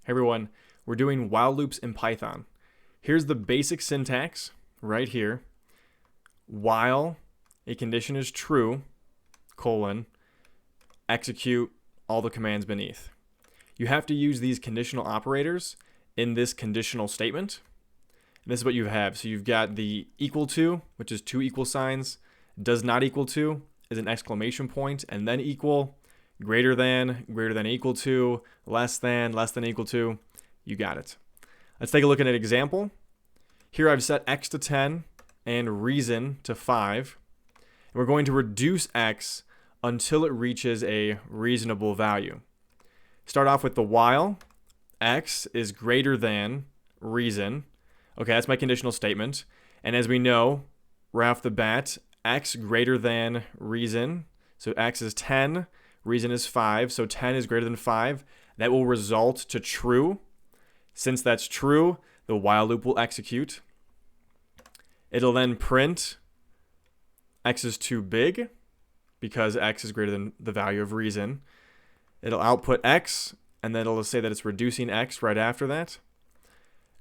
Hey everyone, we're doing while loops in Python. Here's the basic syntax right here. While a condition is true, colon, execute all the commands beneath. You have to use these conditional operators in this conditional statement. And this is what you have. So you've got the equal to, which is two equal signs, does not equal to is an exclamation point, and then equal, greater than equal to, less than equal to. You got it. Let's take a look at an example. Here I've set x to 10 and reason to 5. And we're going to reduce x until it reaches a reasonable value. Start off with the while x is greater than reason. Okay, that's my conditional statement. And as we know, right off the bat, x greater than reason. So x is 10, reason is 5, so 10 is greater than 5. That will result to true. Since that's true, the while loop will execute. It'll then print x is too big because x is greater than the value of reason. It'll output x, and then it'll say that it's reducing x right after that.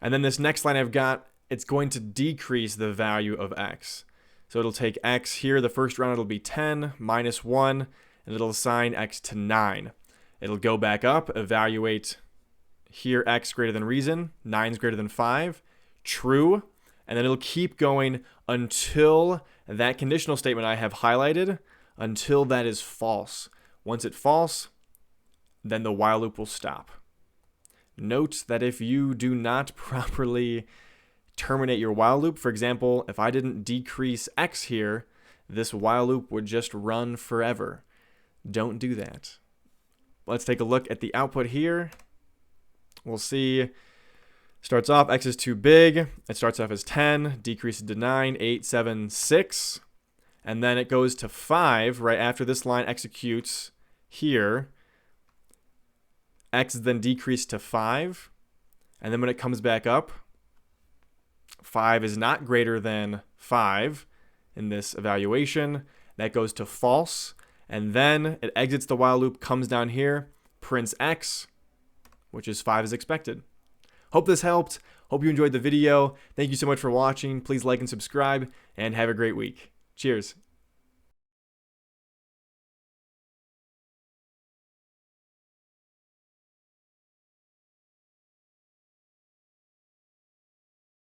And then this next line I've got, it's going to decrease the value of x. So it'll take x here, the first round it'll be 10 minus 1, and it'll assign x to 9. It'll go back up, evaluate here x greater than reason, 9 is greater than 5, true, and then it'll keep going until that conditional statement I have highlighted, until that is false. Once it's false, then the while loop will stop. Note that if you do not properly terminate your while loop, for example, if I didn't decrease x here, this while loop would just run forever. Don't do that. Let's take a look at the output here. We'll see, starts off, x is too big. It starts off as 10, decreases to 9, 8, 7, 6. And then it goes to 5 right after this line executes here. X is then decreased to 5. And then when it comes back up, 5 is not greater than 5 in this evaluation. That goes to false. And then it exits the while loop, comes down here, prints x, which is 5 as expected. Hope this helped. Hope you enjoyed the video. Thank you so much for watching. Please like and subscribe, and have a great week. Cheers.